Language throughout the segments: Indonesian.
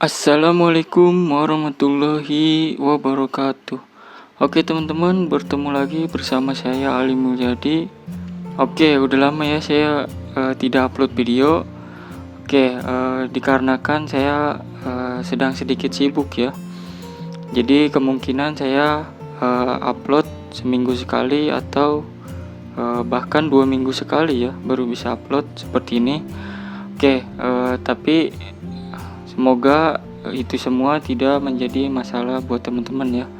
Assalamualaikum warahmatullahi wabarakatuh. Oke teman-teman, bertemu lagi bersama saya Ali Mulyadi. Oke, udah lama ya saya tidak upload video. Oke, dikarenakan saya sedang sedikit sibuk ya. Jadi kemungkinan saya upload seminggu sekali atau bahkan 2 minggu sekali ya baru bisa upload seperti ini. Oke, tapi semoga itu semua tidak menjadi masalah buat teman-teman ya.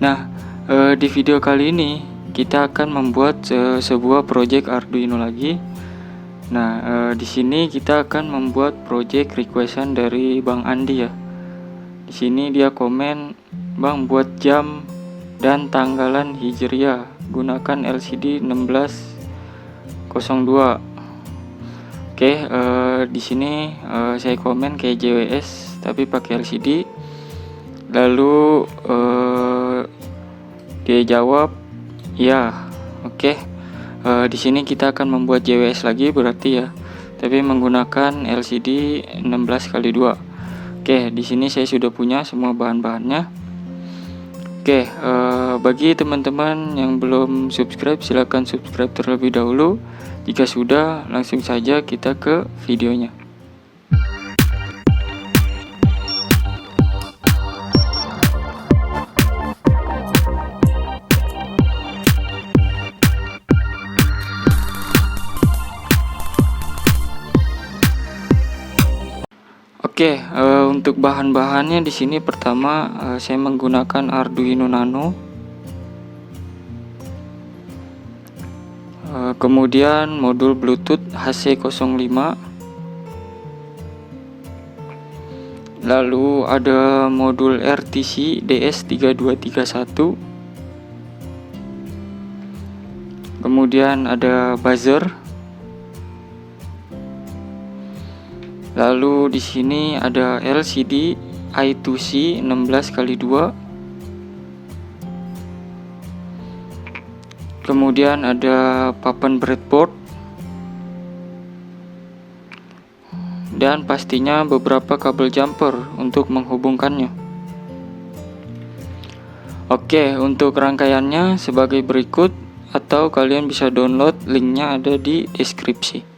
Nah, di video kali ini kita akan membuat sebuah project Arduino lagi. Nah, di sini kita akan membuat project requestan dari Bang Andi ya. Di sini dia komen, "Bang, buat jam dan tanggalan Hijriah gunakan LCD 1602." Oke, di sini saya komen kayak JWS tapi pakai LCD. Lalu dia jawab, "Ya." Oke. Di sini kita akan membuat JWS lagi berarti ya, tapi menggunakan LCD 16x2. Oke, di sini saya sudah punya semua bahan-bahannya. Oke, bagi teman-teman yang belum subscribe, silahkan subscribe terlebih dahulu. Jika sudah, langsung saja kita ke videonya. Oke, untuk bahan-bahannya di sini pertama saya menggunakan Arduino Nano. Kemudian modul Bluetooth HC05. Lalu ada modul RTC DS3231. Kemudian ada buzzer. Lalu di sini ada LCD I2C 16x2. Kemudian ada papan breadboard. Dan pastinya beberapa kabel jumper untuk menghubungkannya. Oke, untuk rangkaiannya sebagai berikut, atau kalian bisa download, linknya ada di deskripsi.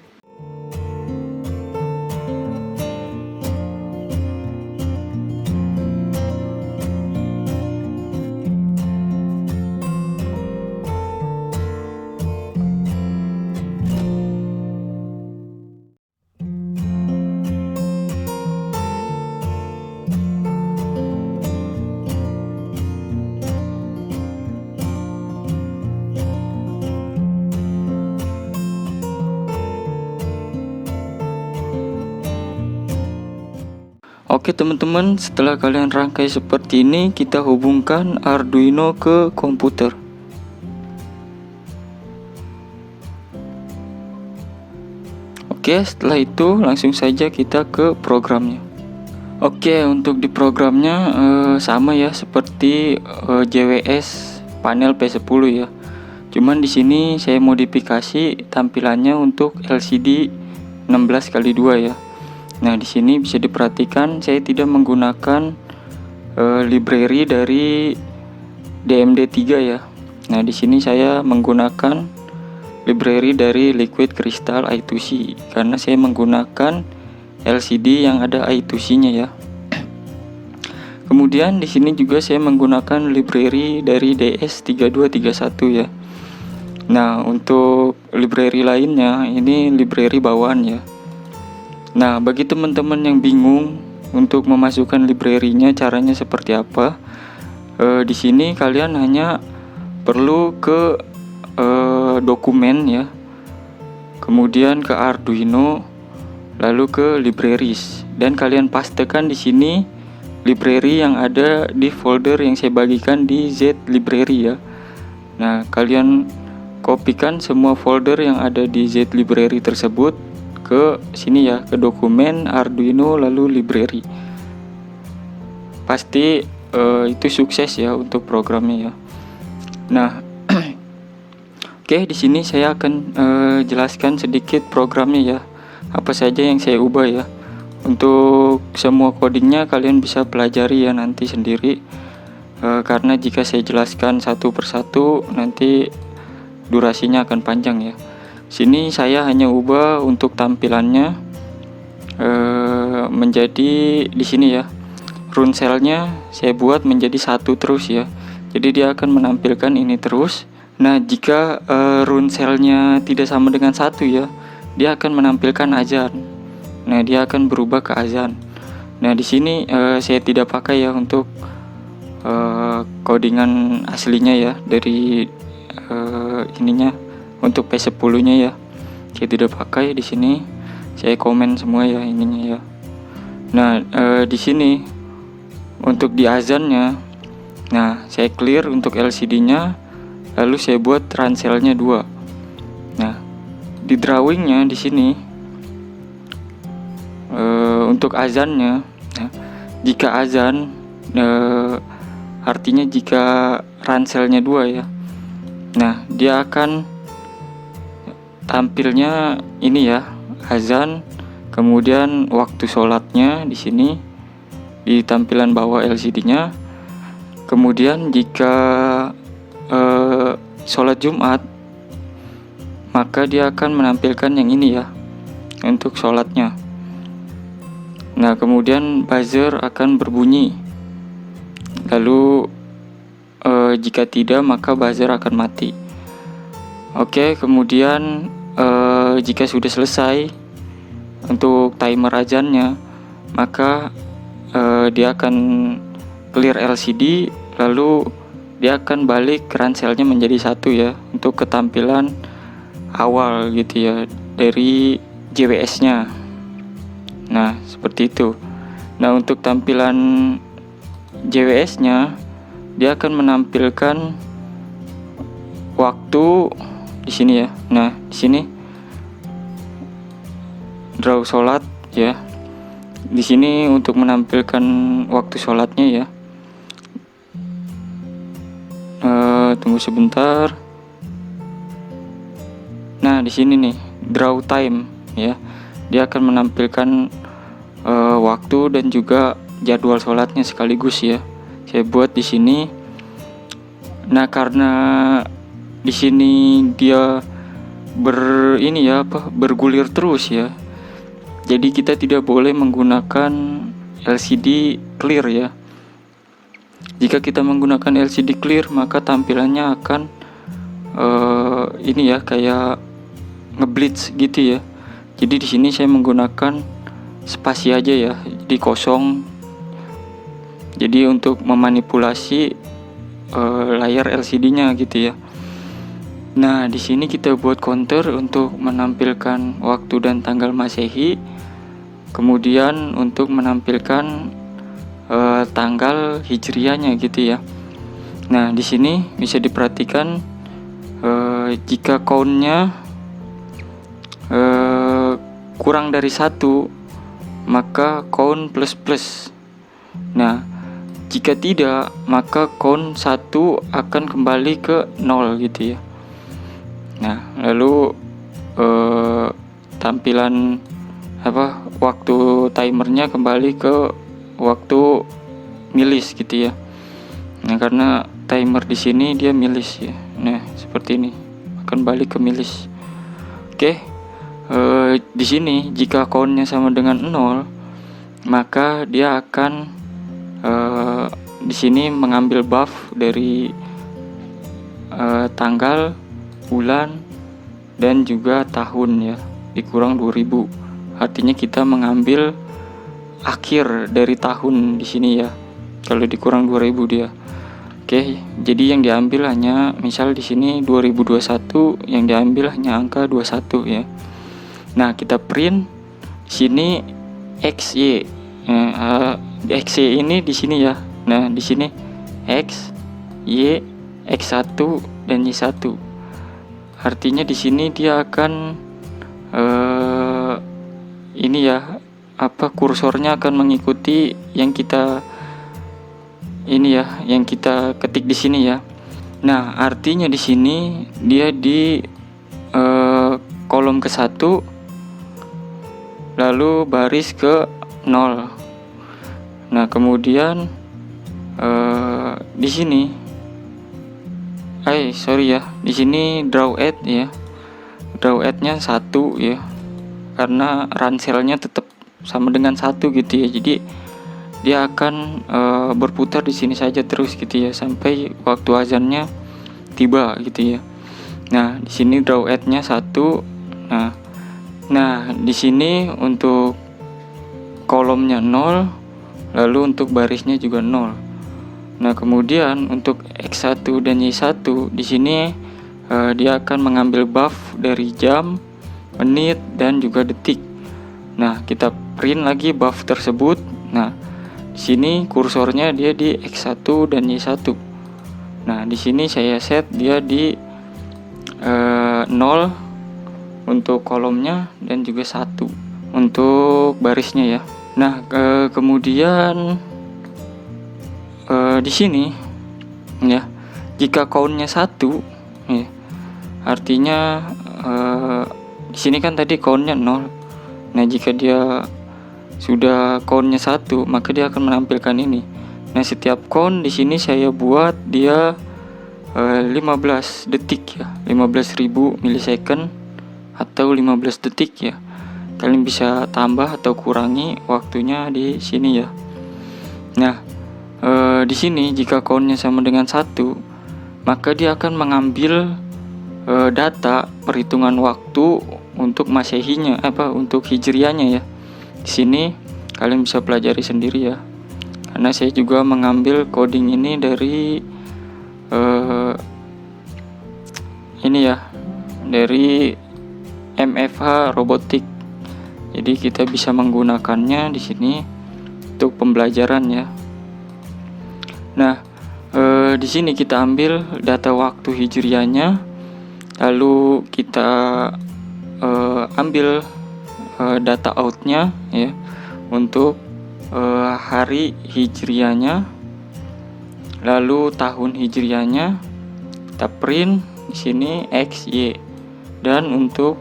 Oke teman-teman, setelah kalian rangkai seperti ini, kita hubungkan Arduino ke komputer. Oke, setelah itu langsung saja kita ke programnya. Oke, untuk di programnya sama ya seperti JWS panel P10 ya. Cuman di sini saya modifikasi tampilannya untuk LCD 16x2 ya. Nah, di sini bisa diperhatikan saya tidak menggunakan library dari DMD3 ya. Nah, di sini saya menggunakan library dari Liquid Crystal I2C karena saya menggunakan LCD yang ada I2C-nya ya. Kemudian di sini juga saya menggunakan library dari DS3231 ya. Nah, untuk library lainnya ini library bawaan ya. Nah, bagi teman-teman yang bingung untuk memasukkan library-nya caranya seperti apa, di sini kalian hanya perlu ke dokumen ya, kemudian ke Arduino, lalu ke libraries, dan kalian pastekan di sini library yang ada di folder yang saya bagikan di Z library ya. Nah, kalian kopikan semua folder yang ada di Z library tersebut ke sini ya, ke dokumen Arduino lalu library. Pasti itu sukses ya untuk programnya ya. Nah, oke, di sini saya akan jelaskan sedikit programnya ya. Apa saja yang saya ubah ya. Untuk semua codingnya kalian bisa pelajari ya nanti sendiri, karena jika saya jelaskan satu persatu nanti durasinya akan panjang ya. Sini saya hanya ubah untuk tampilannya menjadi di sini ya. Rune cell-nya saya buat menjadi satu terus ya. Jadi dia akan menampilkan ini terus. Nah, jika rune cell-nya tidak sama dengan satu ya, dia akan menampilkan azan. Nah, dia akan berubah ke azan. Nah, di sini saya tidak pakai ya untuk codingan aslinya ya dari ininya untuk P10-nya ya. Saya tidak pakai di sini. Saya komen semua ya ininya ya. Nah, di sini untuk di azannya, nah saya clear untuk LCD-nya, lalu saya buat run cell-nya 2. Nah, di drawingnya di sini untuk azannya, nah, jika azan artinya jika run cell-nya 2 ya. Nah, dia akan tampilnya ini ya, azan, kemudian waktu sholatnya di sini di tampilan bawah LCD-nya. Kemudian jika sholat Jumat, maka dia akan menampilkan yang ini ya untuk sholatnya. Nah, kemudian buzzer akan berbunyi. Lalu jika tidak maka buzzer akan mati. Oke, kemudian jika sudah selesai untuk timer azannya, maka dia akan clear LCD, lalu dia akan balik run cell-nya menjadi satu ya untuk ketampilan awal gitu ya dari JWS-nya. Nah, seperti itu. Nah, untuk tampilan JWS-nya, dia akan menampilkan waktu di sini ya. Nah, di sini draw sholat ya. Di sini untuk menampilkan waktu sholatnya ya. Tunggu sebentar. Nah, di sini nih draw time ya. Dia akan menampilkan waktu dan juga jadwal sholatnya sekaligus ya. Saya buat di sini. Nah, karena di sini dia bergulir terus ya. Jadi kita tidak boleh menggunakan LCD clear ya. Jika kita menggunakan LCD clear, maka tampilannya akan ini ya kayak ngeblitz gitu ya. Jadi di sini saya menggunakan spasi aja ya, jadi kosong. Jadi untuk memanipulasi layar LCD-nya gitu ya. Nah, di sini kita buat counter untuk menampilkan waktu dan tanggal Masehi. Kemudian untuk menampilkan tanggal Hijriahnya gitu ya. Nah, di sini bisa diperhatikan jika count-nya kurang dari 1, maka count plus. Nah, jika tidak, maka count 1 akan kembali ke 0 gitu ya. Nah, lalu tampilan waktu timernya kembali ke waktu milis gitu ya. Nah, karena timer di sini dia milis ya. Nah, seperti ini akan balik ke milis. Oke. Di sini jika countnya sama dengan 0, maka dia akan di sini mengambil buff dari tanggal, bulan, dan juga tahun ya, dikurang 2000. Artinya kita mengambil akhir dari tahun di sini ya. Kalau dikurang 2000 dia. Oke, jadi yang diambil hanya misal di sini 2021, yang diambil hanya angka 21 ya. Nah, kita print di sini XY. XY ini di sini ya. Nah, di sini X, Y, X1 dan Y1. Artinya di sini dia akan ini ya, kursornya akan mengikuti yang kita ketik di sini ya. Nah, artinya di sini dia di kolom ke-1, lalu baris ke 0. Nah, kemudian di sini di sini draw add ya. Draw add-nya 1 ya. Karena run cell-nya tetap sama dengan 1 gitu ya. Jadi dia akan berputar di sini saja terus gitu ya sampai waktu azannya tiba gitu ya. Nah, di sini draw add-nya 1. Nah, di sini untuk kolomnya 0, lalu untuk barisnya juga 0. Nah, kemudian untuk X1 dan Y1 di sini dia akan mengambil buff dari jam, menit, dan juga detik. Nah, kita print lagi buff tersebut. Nah, di sini kursornya dia di X1 dan Y1. Nah, di sini saya set dia di 0 untuk kolomnya dan juga 1 untuk barisnya ya. Nah, kemudian di sini ya, jika countnya 1 ya, artinya di sini kan tadi countnya 0. Nah, jika dia sudah countnya 1, maka dia akan menampilkan ini. Nah, setiap count di sini saya buat dia 15 detik ya, 15.000 milisecond atau 15 detik ya. Kalian bisa tambah atau kurangi waktunya di sini ya. Nah, di sini jika countnya sama dengan 1, maka dia akan mengambil data perhitungan waktu untuk masehinya, untuk hijriahnya ya. Di sini kalian bisa pelajari sendiri ya. Karena saya juga mengambil coding ini dari ini ya, dari MFH Robotik. Jadi kita bisa menggunakannya di sini untuk pembelajaran ya. Nah, di sini kita ambil data waktu hijriahnya, lalu kita ambil data outnya ya untuk hari hijriahnya, lalu tahun hijriahnya kita print di sini X, Y, dan untuk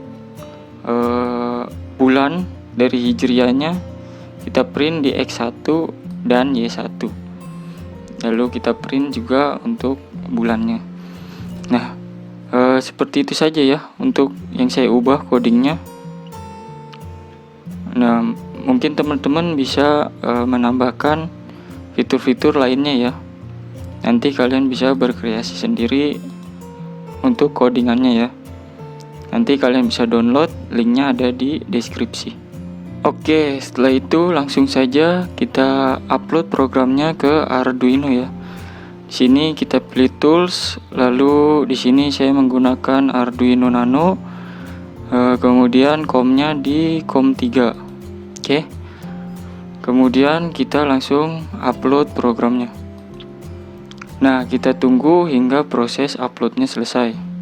bulan dari hijriahnya kita print di X1 dan Y1. Lalu kita print juga untuk bulannya. Nah, seperti itu saja ya untuk yang saya ubah codingnya. Nah, mungkin teman-teman bisa menambahkan fitur-fitur lainnya ya. Nanti kalian bisa berkreasi sendiri untuk codingannya ya. Nanti kalian bisa download, linknya ada di deskripsi. Oke, setelah itu langsung saja kita upload programnya ke Arduino ya. Di sini kita pilih tools, lalu di sini saya menggunakan Arduino Nano, kemudian COM-nya di COM3. Oke. Kemudian kita langsung upload programnya. Nah, kita tunggu hingga proses uploadnya selesai.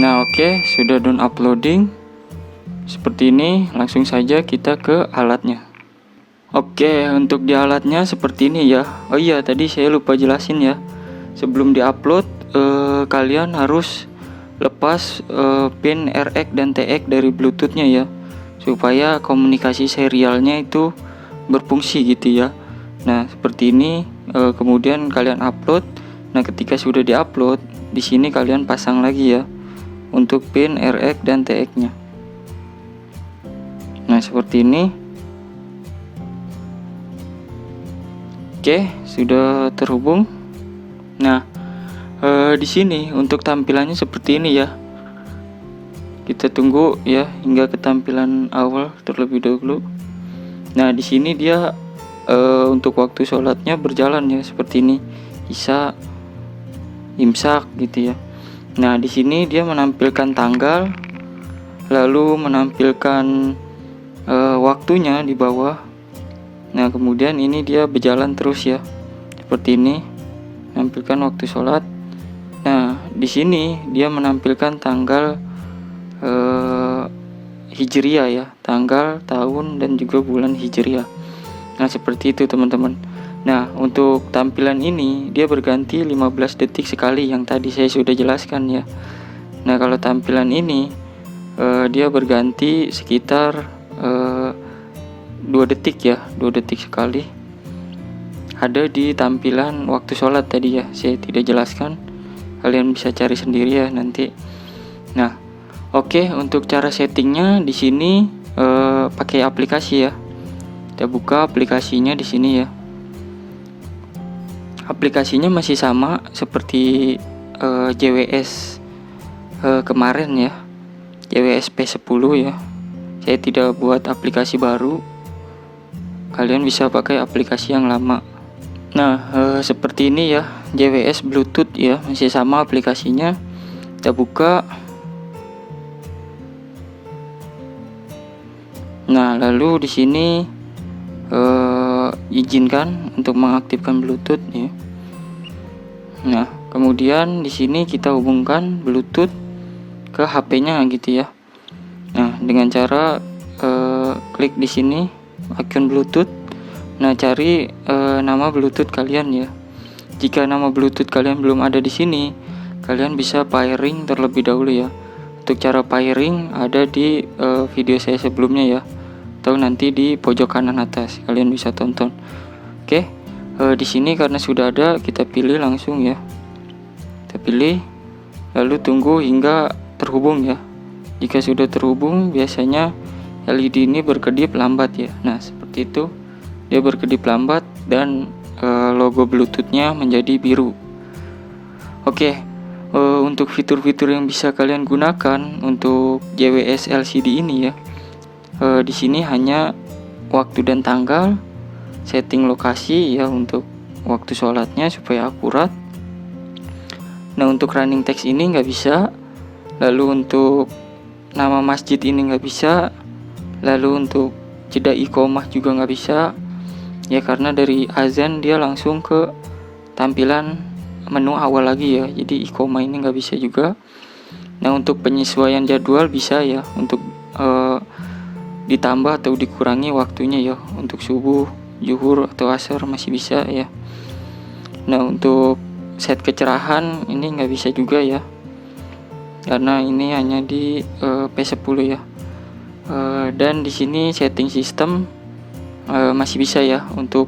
Nah, oke, sudah done uploading. Seperti ini, langsung saja kita ke alatnya. Oke, untuk di alatnya seperti ini ya. Oh iya, tadi saya lupa jelasin ya. Sebelum diupload, kalian harus lepas pin RX dan TX dari Bluetooth-nya ya, supaya komunikasi serialnya itu berfungsi gitu ya. Nah, seperti ini. Kemudian kalian upload. Nah, ketika sudah diupload, di sini kalian pasang lagi ya untuk pin RX dan TX-nya. Nah, seperti ini. Oke, sudah terhubung. Nah, di sini untuk tampilannya seperti ini ya. Kita tunggu ya hingga ke tampilan awal terlebih dahulu. Nah, di sini dia untuk waktu sholatnya berjalan ya seperti ini. Isya, imsak gitu ya. Nah, di sini dia menampilkan tanggal, lalu menampilkan waktunya di bawah. Nah, kemudian ini dia berjalan terus ya, seperti ini, menampilkan waktu sholat. Nah, di sini dia menampilkan tanggal Hijriah ya, tanggal, tahun, dan juga bulan Hijriah. Nah, seperti itu teman-teman. Nah, untuk tampilan ini dia berganti 15 detik sekali yang tadi saya sudah jelaskan ya. Nah, kalau tampilan ini dia berganti sekitar 2 detik ya, 2 detik sekali. Ada di tampilan waktu sholat tadi ya, saya tidak jelaskan. Kalian bisa cari sendiri ya nanti. Nah, oke, untuk cara settingnya di sini pakai aplikasi ya. Kita buka aplikasinya di sini ya. Aplikasinya masih sama seperti JWS kemarin ya, JWS P10 ya. Saya tidak buat aplikasi baru. Kalian bisa pakai aplikasi yang lama. Nah, seperti ini ya, JWS Bluetooth ya, masih sama aplikasinya. Kita buka. Nah, lalu di sini izinkan untuk mengaktifkan Bluetooth ya. Nah, kemudian di sini kita hubungkan Bluetooth ke HP-nya gitu ya. Nah, dengan cara klik di sini icon Bluetooth. Nah, cari nama Bluetooth kalian ya. Jika nama Bluetooth kalian belum ada di sini, kalian bisa pairing terlebih dahulu ya. Untuk cara pairing ada di video saya sebelumnya ya, atau nanti di pojok kanan atas kalian bisa tonton. Oke, di sini karena sudah ada, kita pilih langsung ya. Kita pilih, lalu tunggu hingga terhubung ya. Jika sudah terhubung, biasanya LED ini berkedip lambat ya. Nah, seperti itu, dia berkedip lambat dan logo Bluetooth-nya menjadi biru. Oke, untuk fitur-fitur yang bisa kalian gunakan untuk JWS LCD ini ya. Di sini hanya waktu dan tanggal, setting lokasi ya untuk waktu sholatnya supaya akurat. Nah, untuk running text ini nggak bisa. Lalu untuk nama masjid ini nggak bisa. Lalu untuk jeda iqomah juga nggak bisa. Ya, karena dari azan dia langsung ke tampilan menu awal lagi ya. Jadi iqomah ini nggak bisa juga. Nah, untuk penyesuaian jadwal bisa ya. Untuk ditambah atau dikurangi waktunya ya, untuk subuh, zuhur atau asar masih bisa ya. Nah, untuk set kecerahan ini nggak bisa juga ya, karena ini hanya di P10 ya. Dan di sini setting sistem masih bisa ya, untuk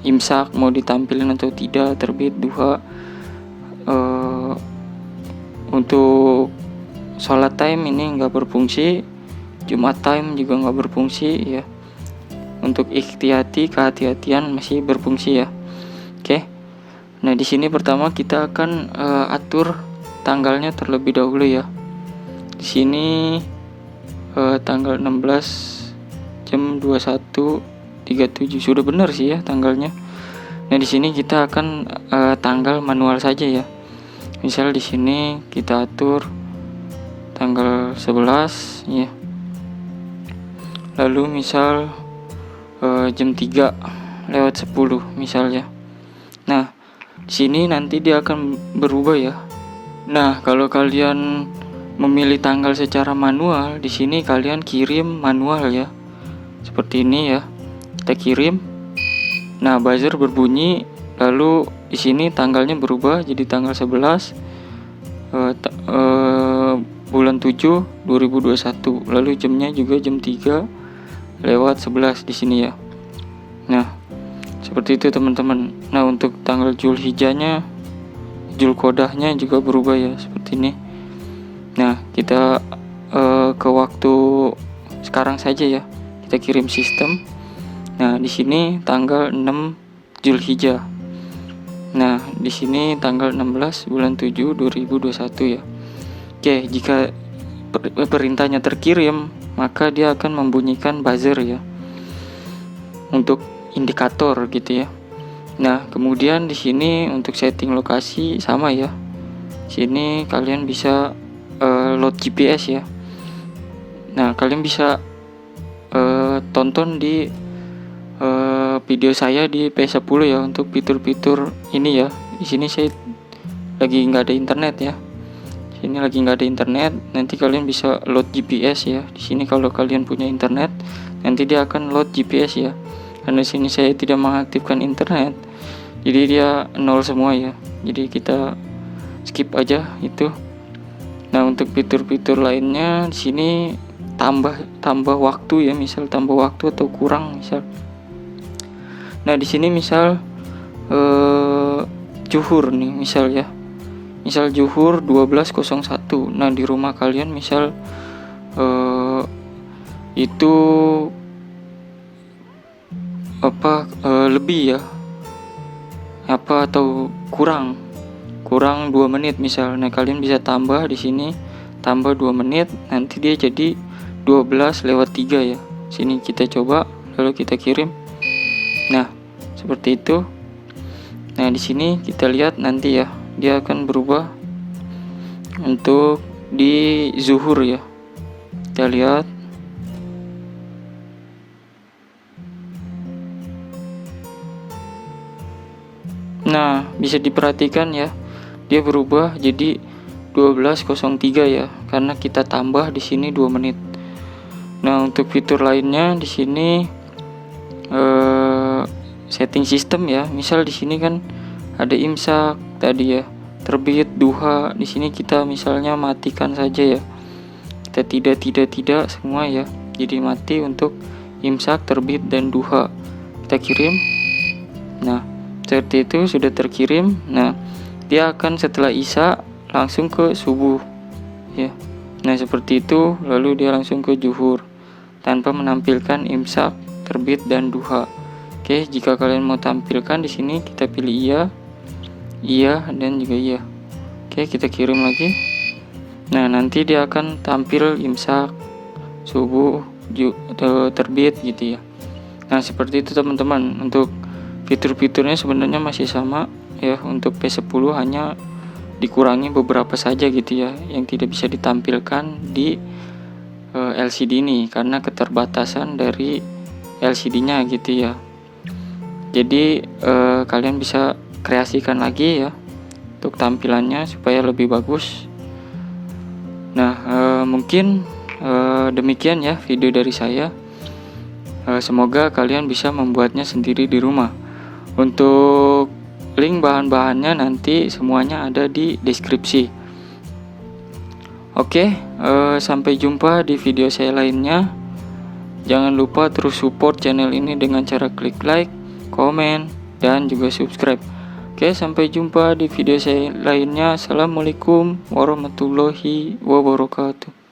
imsak mau ditampilkan atau tidak, terbit, duha. Untuk sholat time ini nggak berfungsi, Jumat time juga nggak berfungsi ya. Untuk ikhtiyati, kehati-hatian masih berfungsi ya. Oke. Nah, di sini pertama kita akan atur tanggalnya terlebih dahulu ya. Di sini tanggal 16 jam 21.37 sudah benar sih ya tanggalnya. Nah, di sini kita akan tanggal manual saja ya. Misal di sini kita atur tanggal 11 ya. Lalu misal jam 3:10 misalnya. Nah, di sini nanti dia akan berubah ya. Nah, kalau kalian memilih tanggal secara manual, di sini kalian kirim manual ya. Seperti ini ya. Kita kirim. Nah, buzzer berbunyi, lalu di sini tanggalnya berubah jadi tanggal 11 bulan 7 2021. Lalu jamnya juga jam 3:11 di sini ya. Nah, seperti itu teman-teman. Nah, untuk tanggal Zulhijjahnya, Zulqodahnya juga berubah ya, seperti ini. Nah, kita ke waktu sekarang saja ya. Kita kirim sistem. Nah, di sini tanggal 6 Zulhijjah. Nah, di sini tanggal 16 bulan 7 2021 ya. Oke, jika perintahnya terkirim, maka dia akan membunyikan buzzer ya, untuk indikator gitu ya. Nah, kemudian di sini untuk setting lokasi sama ya. Sini kalian bisa load GPS ya. Nah, kalian bisa tonton di video saya di P10 ya untuk fitur-fitur ini ya. Di sini saya lagi nggak ada internet ya. Sini lagi nggak ada internet, nanti kalian bisa load GPS ya. Di sini kalau kalian punya internet, nanti dia akan load GPS ya. Karena sini saya tidak mengaktifkan internet, jadi dia nol semua ya. Jadi kita skip aja itu. Nah, untuk fitur-fitur lainnya di sini tambah waktu ya, misal tambah waktu atau kurang misal. Nah, di sini misal zuhur nih misal ya. Misal zuhur 12.01. Nah, di rumah kalian misal itu lebih ya. Atau kurang 2 menit misal. Nah, kalian bisa tambah di sini, tambah 2 menit, nanti dia jadi 12:03 ya. Sini kita coba, lalu kita kirim. Nah, seperti itu. Nah, di sini kita lihat nanti ya, dia akan berubah untuk di zuhur ya. Kita lihat. Nah, bisa diperhatikan ya, dia berubah jadi 12:03 ya, karena kita tambah di sini 2 menit. Nah, untuk fitur lainnya di sini setting sistem ya. Misal di sini kan ada imsak tadi ya, terbit, duha. Di sini kita misalnya matikan saja ya. Kita tidak semua ya. Jadi mati untuk imsak, terbit dan duha. Kita kirim. Nah, seperti itu sudah terkirim. Nah, dia akan setelah isya langsung ke subuh ya. Nah, seperti itu, lalu dia langsung ke zuhur tanpa menampilkan imsak, terbit dan duha. Oke, jika kalian mau tampilkan di sini kita pilih iya dan juga iya. Oke, kita kirim lagi. Nah, nanti dia akan tampil imsak, subuh, terbit gitu ya. Nah, seperti itu teman-teman. Untuk fitur-fiturnya sebenarnya masih sama ya. Untuk P10 hanya dikurangi beberapa saja gitu ya, yang tidak bisa ditampilkan di LCD ini karena keterbatasan dari LCD-nya gitu ya. Jadi kalian bisa kreasikan lagi ya untuk tampilannya supaya lebih bagus. Nah, mungkin demikian ya video dari saya. Semoga kalian bisa membuatnya sendiri di rumah. Untuk link bahan-bahannya nanti semuanya ada di deskripsi. Oke, sampai jumpa di video saya lainnya. Jangan lupa terus support channel ini dengan cara klik like, komen, dan juga subscribe. Oke, sampai jumpa di video saya lainnya. Assalamualaikum warahmatullahi wabarakatuh.